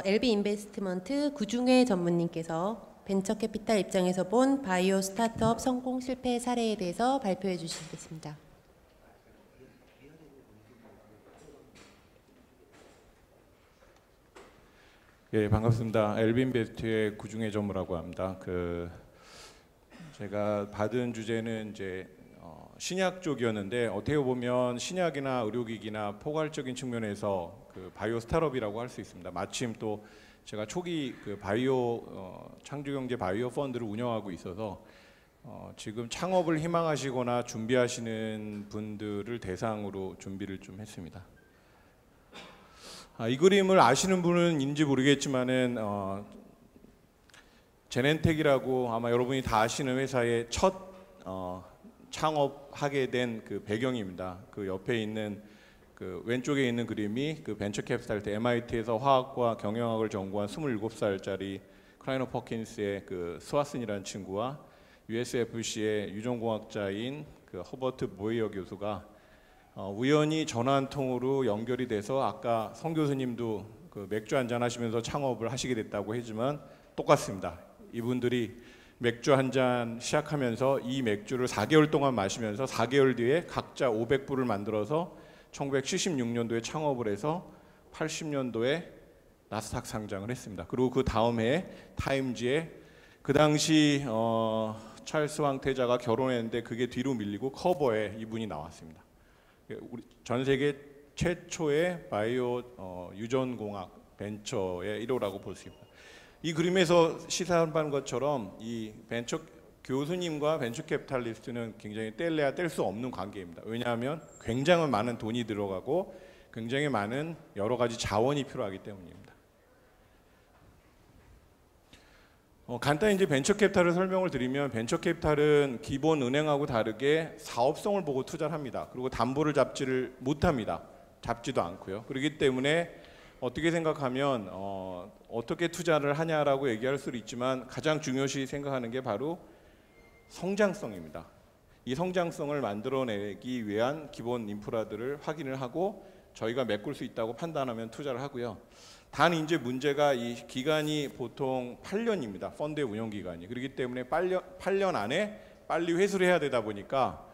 LB 인베스트먼트 구중회 전문님께서 벤처 캐피탈 입장에서 본 바이오 스타트업 성공 실패 사례에 대해서 발표해 주시겠습니다. 예, 반갑습니다. LB 인베스트의 구중회 전무라고 합니다. 제가 받은 주제는 이제 신약 쪽이었는데, 어떻게 보면 신약이나 의료기기나 포괄적인 측면에서 바이오 스타트업이라고 할 수 있습니다. 마침 또 제가 초기 바이오 창조경제 바이오 펀드를 운영하고 있어서 지금 창업을 희망하시거나 준비하시는 분들을 대상으로 준비를 좀 했습니다. 이 그림을 아시는 분은 인지 모르겠지만은 제넨텍이라고 아마 여러분이 다 아시는 회사의 첫 창업하게 된 배경입니다. 그 옆에 있는 왼쪽에 있는 그림이 벤처 캐피탈 때 MIT에서 화학과 경영학을 전공한 27살짜리 클라이너 퍼킨스의 스와슨이라는 친구와 USFC의 유전공학자인 허버트 모이어 교수가 우연히 전화 한 통으로 연결이 돼서, 아까 성 교수님도 맥주 한잔 하시면서 창업을 하시게 됐다고 했지만 똑같습니다. 이분들이 맥주 한 잔 시작하면서 이 맥주를 4개월 동안 마시면서 4개월 뒤에 각자 500불을 만들어서 1976년도에 창업을 해서 80년도에 나스닥 상장을 했습니다. 그리고 그 다음 해에 타임지에 그 당시 찰스 황태자가 결혼했는데 그게 뒤로 밀리고 커버에 이분이 나왔습니다. 우리 전 세계 최초의 바이오 유전공학 벤처의 1호라고 볼 수 있습니다. 이 그림에서 시사한 것처럼 이 벤처 교수님과 벤처 캐피탈리스트는 굉장히 뗄래야 뗄 수 없는 관계입니다. 왜냐하면 굉장히 많은 돈이 들어가고 굉장히 많은 여러 가지 자원이 필요하기 때문입니다. 간단히 이제 벤처 캐피탈을 설명을 드리면, 벤처 캐피탈은 기본 은행하고 다르게 사업성을 보고 투자를 합니다. 그리고 담보를 잡지를 못합니다. 잡지도 않고요. 그렇기 때문에 어떻게 생각하면 어떻게 투자를 하냐라고 얘기할 수도 있지만, 가장 중요시 생각하는 게 바로 성장성입니다. 이 성장성을 만들어내기 위한 기본 인프라들을 확인을 하고 저희가 메꿀 수 있다고 판단하면 투자를 하고요. 단 이제 문제가 이 기간이 보통 8년입니다. 펀드의 운영 기간이. 그렇기 때문에 8년 안에 빨리 회수를 해야 되다 보니까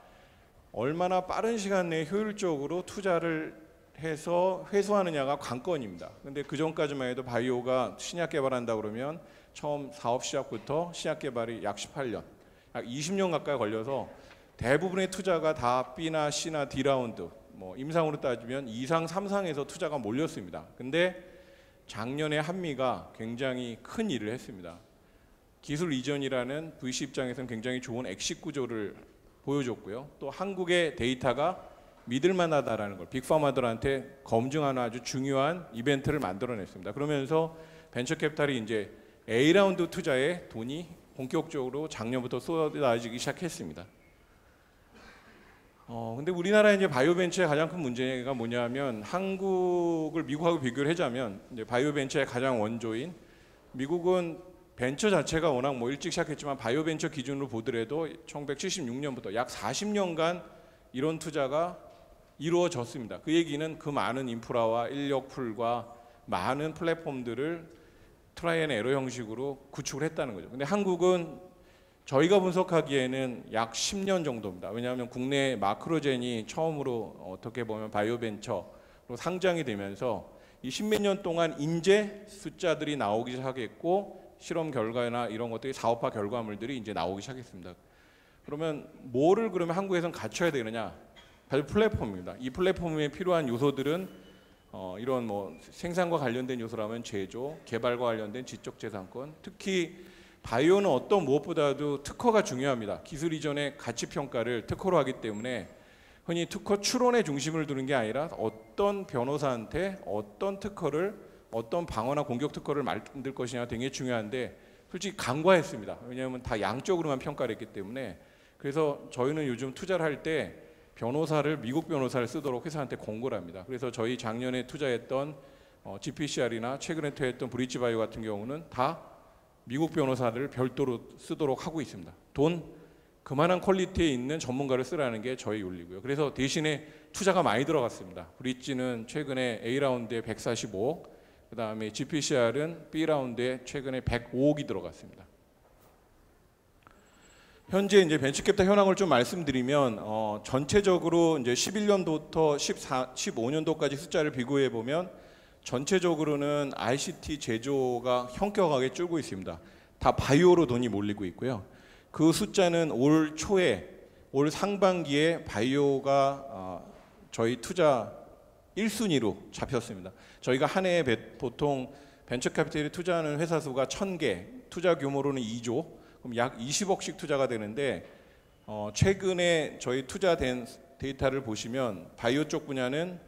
얼마나 빠른 시간 내에 효율적으로 투자를 해서 회수하느냐가 관건입니다. 근데 그 전까지만 해도 바이오가 신약 개발한다 그러면 처음 사업 시작부터 신약 개발이 약 18년, 약 20년 가까이 걸려서 대부분의 투자가 다 B나 C나 D라운드, 임상으로 따지면 2상, 3상에서 투자가 몰렸습니다. 근데 작년에 한미가 굉장히 큰 일을 했습니다. 기술 이전이라는 VC 입장에서는 굉장히 좋은 엑식 구조를 보여줬고요. 또 한국의 데이터가 믿을만하다라는 걸 빅파마들한테 검증하는 아주 중요한 이벤트를 만들어냈습니다. 그러면서 벤처 캐피탈이 이제 A라운드 투자에 돈이 본격적으로 작년부터 쏟아지기 시작했습니다. 근데 우리나라의 이제 바이오 벤처의 가장 큰 문제가 뭐냐면, 한국을 미국하고 비교를 하자면 이제 바이오 벤처의 가장 원조인 미국은 벤처 자체가 워낙 일찍 시작했지만 바이오 벤처 기준으로 보더라도 1976년부터 약 40년간 이런 투자가 이루어졌습니다. 그 얘기는 그 많은 인프라와 인력 풀과 많은 플랫폼들을 트라이 앤 에러 형식으로 구축을 했다는 거죠. 근데 한국은 저희가 분석하기에는 약 10년 정도입니다. 왜냐하면 국내 마크로젠이 처음으로 어떻게 보면 바이오 벤처로 상장이 되면서 이 10몇 년 동안 이제 숫자들이 나오기 시작했고, 실험 결과나 이런 것들이 사업화 결과물들이 이제 나오기 시작했습니다. 그러면 뭐를 그러면 한국에서는 갖춰야 되느냐? 바로 플랫폼입니다. 이 플랫폼에 필요한 요소들은 이런 생산과 관련된 요소라면 제조, 개발과 관련된 지적재산권, 특히 바이오는 어떤 무엇보다도 특허가 중요합니다. 기술 이전의 가치 평가를 특허로 하기 때문에 흔히 특허 추론에 중심을 두는 게 아니라 어떤 변호사한테 어떤 특허를, 어떤 방어나 공격 특허를 만들 것이냐 되게 중요한데, 솔직히 간과했습니다. 왜냐하면 다 양적으로만 평가를 했기 때문에. 그래서 저희는 요즘 투자를 할 때 변호사를, 미국 변호사를 쓰도록 회사한테 공고를 합니다. 그래서 저희 작년에 투자했던 GPCR이나 최근에 투자했던 브릿지바이오 같은 경우는 다 미국 변호사를 별도로 쓰도록 하고 있습니다. 돈 그만한 퀄리티에 있는 전문가를 쓰라는 게 저희 윤리고요. 그래서 대신에 투자가 많이 들어갔습니다. 브릿지는 최근에 A라운드에 145억, 그다음에 GPCR은 B라운드에 최근에 105억이 들어갔습니다. 현재 이제 벤처캐피탈 현황을 좀 말씀드리면 전체적으로 이제 11년도부터 15년도까지 숫자를 비교해 보면 전체적으로는 ICT 제조가 현격하게 줄고 있습니다. 다 바이오로 돈이 몰리고 있고요. 그 숫자는 올 초에 올 상반기에 바이오가 저희 투자 1순위로 잡혔습니다. 저희가 한 해에 보통 벤처캐피탈에 투자하는 회사 수가 1000개, 투자 규모로는 2조, 그럼 약 20억씩 투자가 되는데 최근에 저희 투자된 데이터를 보시면 바이오 쪽 분야는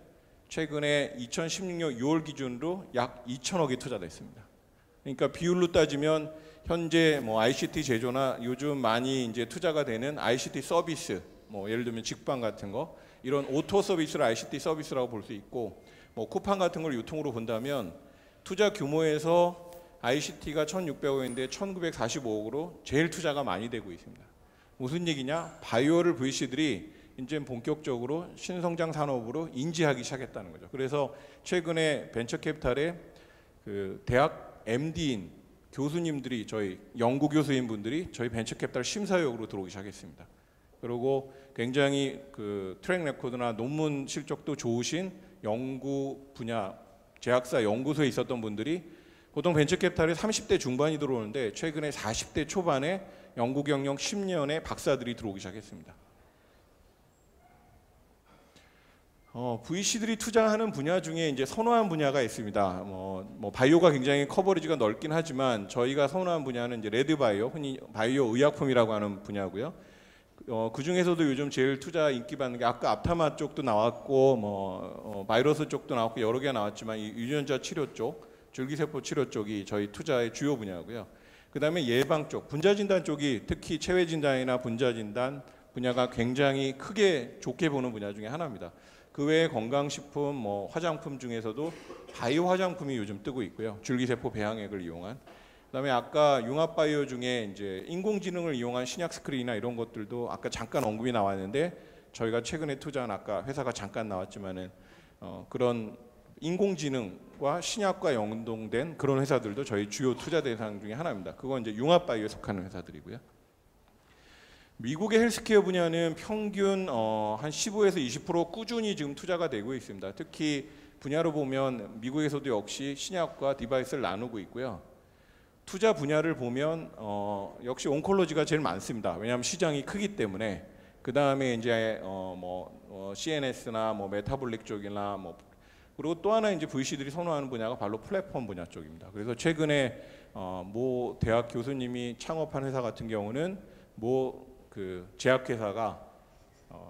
최근에 2016년 6월 기준으로 약 2천억이 투자됐습니다. 그러니까 비율로 따지면 현재 뭐 ICT 제조나 요즘 많이 이제 투자가 되는 ICT 서비스, 뭐 예를 들면 직방 같은 거, 이런 오토 서비스를 ICT 서비스라고 볼 수 있고, 뭐 쿠팡 같은 걸 유통으로 본다면 투자 규모에서 ICT가 1,600억인데 1,945억으로 제일 투자가 많이 되고 있습니다. 무슨 얘기냐? 바이오를 VC들이 이제 본격적으로 신성장 산업으로 인지하기 시작했다는 거죠. 그래서 최근에 벤처캐피탈에 그 대학 MD인 교수님들이, 저희 연구 교수인 분들이 저희 벤처캐피탈 심사위원으로 들어오기 시작했습니다. 그리고 굉장히 그 트랙 레코드나 논문 실적도 좋으신 연구 분야 제약사 연구소에 있었던 분들이 보통 벤처캐피탈에 30대 중반이 들어오는데 최근에 40대 초반에 연구 경력 10년의 박사들이 들어오기 시작했습니다. VC들이 투자하는 분야 중에 이제 선호한 분야가 있습니다. 뭐 바이오가 굉장히 커버리지가 넓긴 하지만 저희가 선호한 분야는 이제 레드바이오, 흔히 바이오 의약품이라고 하는 분야고요. 그 중에서도 요즘 제일 투자 인기 받는 게 아까 앞타마 쪽도 나왔고 바이러스 쪽도 나왔고 여러 개가 나왔지만 이 유전자 치료 쪽, 줄기세포 치료 쪽이 저희 투자의 주요 분야고요. 그다음에 예방 쪽, 분자 진단 쪽이 특히 체외 진단이나 분자 진단 분야가 굉장히 크게 좋게 보는 분야 중에 하나입니다. 그 외에 건강식품, 뭐 화장품 중에서도 바이오 화장품이 요즘 뜨고 있고요. 줄기세포 배양액을 이용한. 그다음에 아까 융합바이오 중에 이제 인공지능을 이용한 신약 스크린이나 이런 것들도 아까 잠깐 언급이 나왔는데 저희가 최근에 투자한 아까 회사가 잠깐 나왔지만은 그런 인공지능과 신약과 연동된 그런 회사들도 저희 주요 투자 대상 중에 하나입니다. 그건 이제 융합바이오에 속하는 회사들이고요. 미국의 헬스케어 분야는 평균 한 15에서 20% 꾸준히 지금 투자가 되고 있습니다. 특히 분야로 보면 미국에서도 역시 신약과 디바이스를 나누고 있고요. 투자 분야를 보면 역시 온콜로지가 제일 많습니다. 왜냐하면 시장이 크기 때문에. 그 다음에 이제 CNS나 뭐 메타볼릭 쪽이나 뭐 그리고 또 하나 이제 VC들이 선호하는 분야가 바로 플랫폼 분야 쪽입니다. 그래서 최근에 모 대학 교수님이 창업한 회사 같은 경우는 그 제약회사가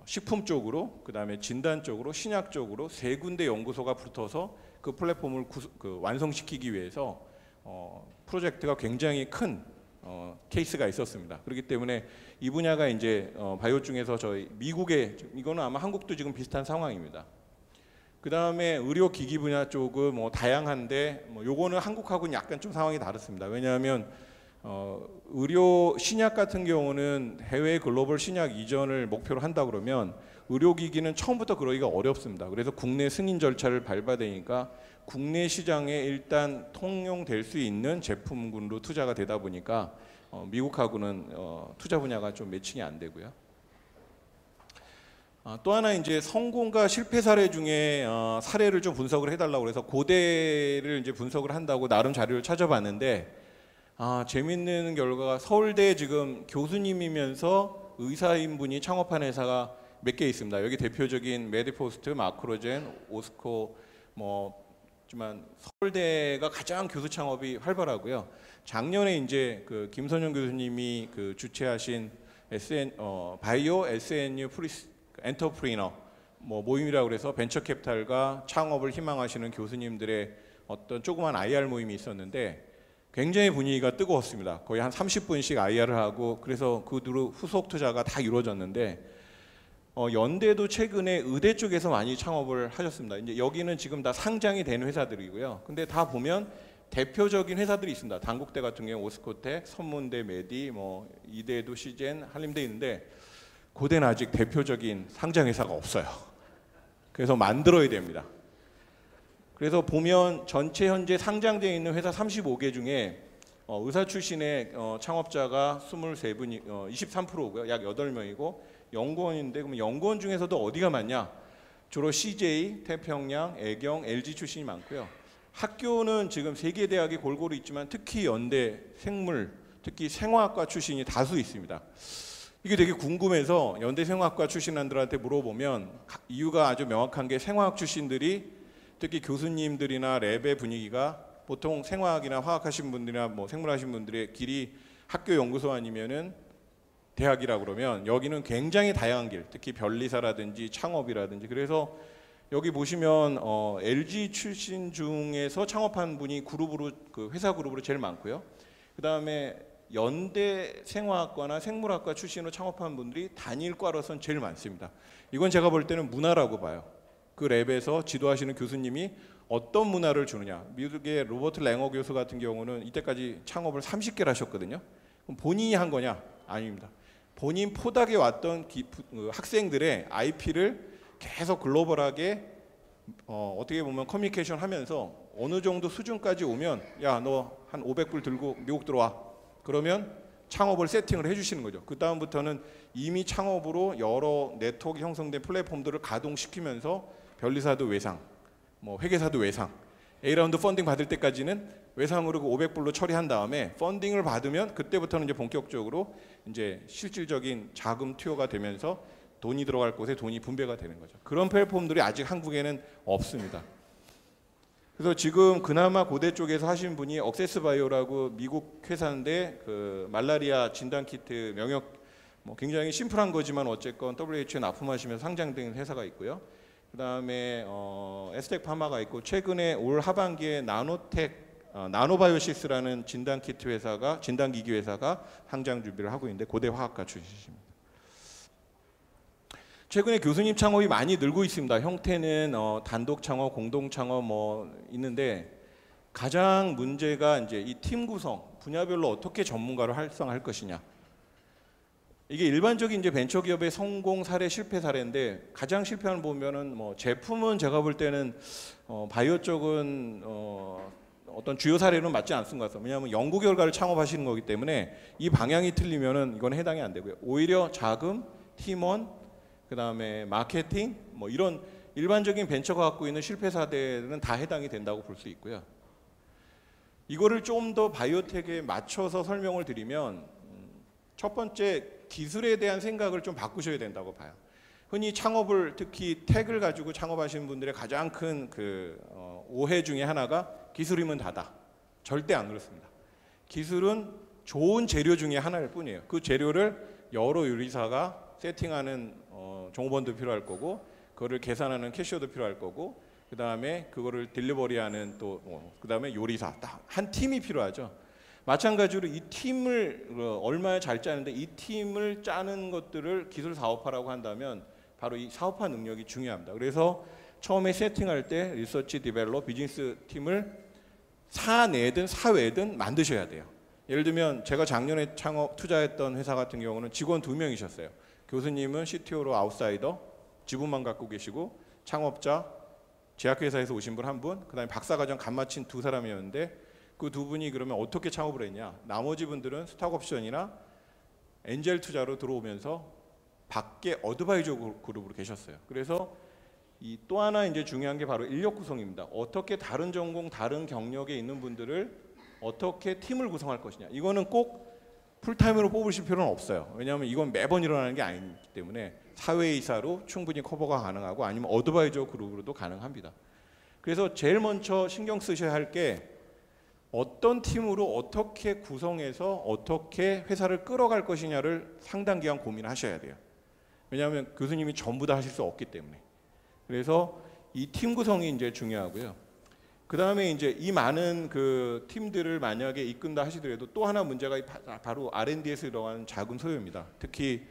식품 쪽으로, 그 다음에 진단 쪽으로, 신약 쪽으로 세 군데 연구소가 붙어서 그 플랫폼을 완성시키기 위해서 프로젝트가 굉장히 큰 케이스가 있었습니다. 그렇기 때문에 이 분야가 이제 바이오 중에서 저희 미국의, 이거는 아마 한국도 지금 비슷한 상황입니다. 그 다음에 의료기기 분야 쪽은 뭐 다양한데 요거는 한국하고는 약간 좀 상황이 다릅니다. 왜냐하면 의료 신약 같은 경우는 해외 글로벌 신약 이전을 목표로 한다 그러면 의료기기는 처음부터 그러기가 어렵습니다. 그래서 국내 승인 절차를 밟아야 되니까 국내 시장에 일단 통용될 수 있는 제품군으로 투자가 되다 보니까 미국하고는 투자 분야가 좀 매칭이 안 되고요. 또 하나 이제 성공과 실패 사례 중에 사례를 좀 분석을 해달라고 해서 고대를 이제 분석을 한다고 나름 자료를 찾아봤는데 재밌는 결과가 서울대 지금 교수님이면서 의사인 분이 창업한 회사가 몇 개 있습니다. 여기 대표적인 메디포스트, 마크로젠, 오스코 하지만 서울대가 가장 교수 창업이 활발하고요. 작년에 이제 그 김선영 교수님이 그 주최하신 바이오 SNU 엔터프리너 모임이라고 그래서 벤처캐피탈과 창업을 희망하시는 교수님들의 어떤 조그만 IR 모임이 있었는데 굉장히 분위기가 뜨거웠습니다. 거의 한 30분씩 IR을 하고 그래서 그 뒤로 후속 투자가 다 이루어졌는데 연대도 최근에 의대 쪽에서 많이 창업을 하셨습니다. 이제 여기는 지금 다 상장이 된 회사들이고요. 근데 다 보면 대표적인 회사들이 있습니다. 단국대 같은 경우 오스코텍, 선문대 메디, 이대도 시젠, 한림대 있는데 고대는 아직 대표적인 상장 회사가 없어요. 그래서 만들어야 됩니다. 그래서 보면 전체 현재 상장되어 있는 회사 35개 중에 의사 출신의 창업자가 23분이 23%고요. 약 8명이고 연구원인데 그러면 연구원 중에서도 어디가 많냐? 주로 CJ, 태평양, 애경, LG 출신이 많고요. 학교는 지금 세 개 대학이 골고루 있지만 특히 연대, 생물, 특히 생화학과 출신이 다수 있습니다. 이게 되게 궁금해서 연대 생화학과 출신들한테 물어보면 이유가 아주 명확한 게 생화학 출신들이 특히 교수님들이나 랩의 분위기가 보통 생화학이나 화학하신 분들이나 뭐 생물하신 분들의 길이 학교 연구소 아니면은 대학이라 그러면 여기는 굉장히 다양한 길, 특히 변리사라든지 창업이라든지 그래서 여기 보시면 LG 출신 중에서 창업한 분이 그룹으로 그 회사 그룹으로 제일 많고요. 그 다음에 연대 생화학과나 생물학과 출신으로 창업한 분들이 단일과로선 제일 많습니다. 이건 제가 볼 때는 문화라고 봐요. 그 랩에서 지도하시는 교수님이 어떤 문화를 주느냐. 미국의 로버트 랭어 교수 같은 경우는 이때까지 창업을 30개를 하셨거든요. 그럼 본인이 한 거냐? 아닙니다. 본인 포닥에 왔던 학생들의 IP를 계속 글로벌하게 어떻게 보면 커뮤니케이션 하면서 어느 정도 수준까지 오면 야, 너 한 500불 들고 미국 들어와. 그러면 창업을 세팅을 해주시는 거죠. 그 다음부터는 이미 창업으로 여러 네트워크 형성된 플랫폼들을 가동시키면서 변리사도 외상, 뭐 회계사도 외상, A라운드 펀딩 받을 때까지는 외상으로 그 500불로 처리한 다음에 펀딩을 받으면 그때부터는 이제 본격적으로 이제 실질적인 자금 투여가 되면서 돈이 들어갈 곳에 돈이 분배가 되는 거죠. 그런 플랫폼들이 아직 한국에는 없습니다. 그래서 지금 그나마 고대 쪽에서 하신 분이 억세스바이오라고 미국 회사인데 그 말라리아 진단 키트 명역 뭐 굉장히 심플한 거지만 어쨌건 WHO에 납품하시면서 상장된 회사가 있고요. 그다음에 에스텍 파마가 있고 최근에 올 하반기에 나노바이오시스라는 진단 키트 회사가 진단기기 회사가 상장 준비를 하고 있는데 고대 화학과 출신입니다. 최근에 교수님 창업이 많이 늘고 있습니다. 형태는 단독 창업, 공동 창업 뭐 있는데 가장 문제가 이제 이 팀 구성, 분야별로 어떻게 전문가를 활성화할 것이냐. 이게 일반적인 이제 벤처 기업의 성공 사례, 실패 사례인데 가장 실패하는 보면은 뭐 제품은 제가 볼 때는 바이오 쪽은 어떤 주요 사례는 맞지 않습니다. 것 같습니다. 왜냐하면 연구 결과를 창업하시는 거기 때문에 이 방향이 틀리면은 이건 해당이 안 되고요. 오히려 자금, 팀원 그 다음에 마케팅 뭐 이런 일반적인 벤처가 갖고 있는 실패 사례는 다 해당이 된다고 볼 수 있고요. 이거를 좀 더 바이오텍에 맞춰서 설명을 드리면 첫 번째 기술에 대한 생각을 좀 바꾸셔야 된다고 봐요. 흔히 창업을 특히 텍을 가지고 창업하시는 분들의 가장 큰 그 오해 중에 하나가 기술이면 다다. 절대 안 그렇습니다. 기술은 좋은 재료 중에 하나일 뿐이에요. 그 재료를 여러 요리사가 세팅하는 종업원도 필요할 거고 그거를 계산하는 캐셔도 필요할 거고 그 다음에 그거를 딜리버리하는 또 그 다음에 요리사 딱 한 팀이 필요하죠. 마찬가지로 이 팀을 얼마나 잘 짜는데 이 팀을 짜는 것들을 기술 사업화라고 한다면 바로 이 사업화 능력이 중요합니다. 그래서 처음에 세팅할 때 리서치 디벨롭 비즈니스 팀을 사내든 사외든 만드셔야 돼요. 예를 들면 제가 작년에 창업 투자했던 회사 같은 경우는 직원 2명이셨어요. 교수님은 CTO로 아웃사이더, 지분만 갖고 계시고 창업자, 제약회사에서 오신 분 한 분, 그다음에 박사과정 간 마친 2사람이었는데 그 2분이 그러면 어떻게 창업을 했냐? 나머지 분들은 스톡옵션이나 엔젤 투자로 들어오면서 밖에 어드바이저 그룹으로 계셨어요. 그래서 이 또 하나 이제 중요한 게 바로 인력 구성입니다. 어떻게 다른 전공, 다른 경력에 있는 분들을 어떻게 팀을 구성할 것이냐. 이거는 꼭 풀타임으로 뽑으실 필요는 없어요. 왜냐하면 이건 매번 일어나는 게 아니기 때문에 사회이사로 충분히 커버가 가능하고 아니면 어드바이저 그룹으로도 가능합니다. 그래서 제일 먼저 신경 쓰셔야 할 게 어떤 팀으로 어떻게 구성해서 어떻게 회사를 끌어갈 것이냐를 상당 기간 고민하셔야 돼요. 왜냐하면 교수님이 전부 다 하실 수 없기 때문에. 그래서 이 팀 구성이 이제 중요하고요. 그 다음에 이제 이 많은 그 팀들을 만약에 이끈다 하시더라도 또 하나 문제가 바로 R&D에서 들어가는 자금 소요입니다. 특히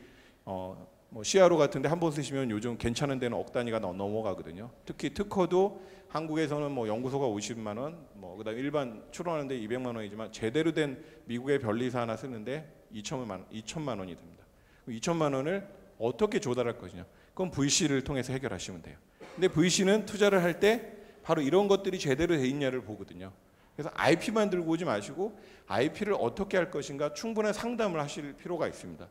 뭐 CRO 같은데 한 번 쓰시면 요즘 괜찮은 데는 억 단위가 넘어가거든요. 특히 특허도 한국에서는 뭐 연구소가 50만 원, 뭐 그다음 일반 출원하는데 200만 원이지만 제대로 된 미국의 변리사 하나 쓰는데 2천만 원이 듭니다. 2천만 원을 어떻게 조달할 것이냐? 그건 VC를 통해서 해결하시면 돼요. 근데 VC는 투자를 할 때 바로 이런 것들이 제대로 돼 있냐를 보거든요. 그래서 IP만 들고 오지 마시고 IP를 어떻게 할 것인가 충분한 상담을 하실 필요가 있습니다.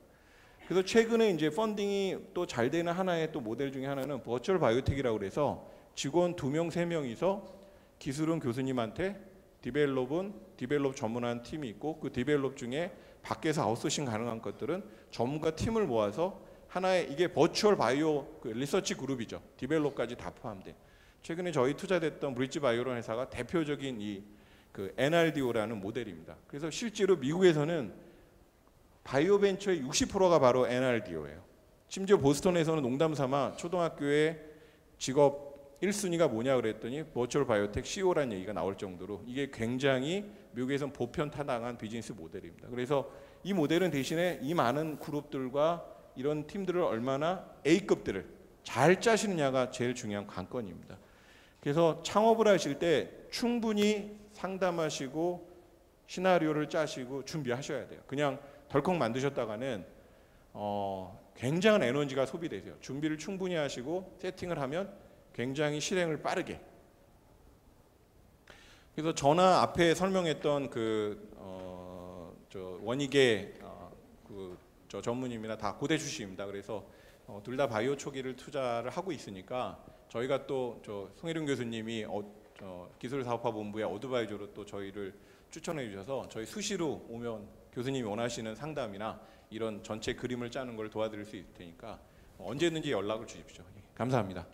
그래서 최근에 이제 펀딩이 또 잘 되는 하나의 또 모델 중에 하나는 버추얼 바이오텍이라고 그래서 직원 2명, 3명이서 기술은 교수님한테 디벨롭 전문한 팀이 있고 그 디벨롭 중에 밖에서 아웃소싱 가능한 것들은 전문가 팀을 모아서 하나의 이게 버추얼 바이오 그 리서치 그룹이죠. 디벨롭까지 다 포함돼. 최근에 저희 투자됐던 브릿지 바이오론 회사가 대표적인 이 그 NRDO라는 모델입니다. 그래서 실제로 미국에서는 바이오 벤처의 60%가 바로 NRDO예요. 심지어 보스턴에서는 농담 삼아 초등학교에 직업 1순위가 뭐냐 그랬더니 버추얼 바이오텍 CEO라는 얘기가 나올 정도로 이게 굉장히 미국에서는 보편타당한 비즈니스 모델입니다. 그래서 이 모델은 대신에 이 많은 그룹들과 이런 팀들을 얼마나 A급들을 잘 짜시느냐가 제일 중요한 관건입니다. 그래서 창업을 하실 때 충분히 상담하시고 시나리오를 짜시고 준비하셔야 돼요. 그냥 덜컥 만드셨다가는 굉장한 에너지가 소비되세요. 준비를 충분히 하시고 세팅을 하면 굉장히 실행을 빠르게. 그래서 저나 앞에 설명했던 저 원익의 저 전무님이나 다 고대 출신입니다. 그래서 둘 다 바이오 초기를 투자를 하고 있으니까 저희가 또 저 송혜룡 교수님이 기술사업화본부의 어드바이저로 또 저희를 추천해 주셔서 저희 수시로 오면 교수님이 원하시는 상담이나 이런 전체 그림을 짜는 걸 도와드릴 수 있을 테니까 언제든지 연락을 주십시오. 감사합니다.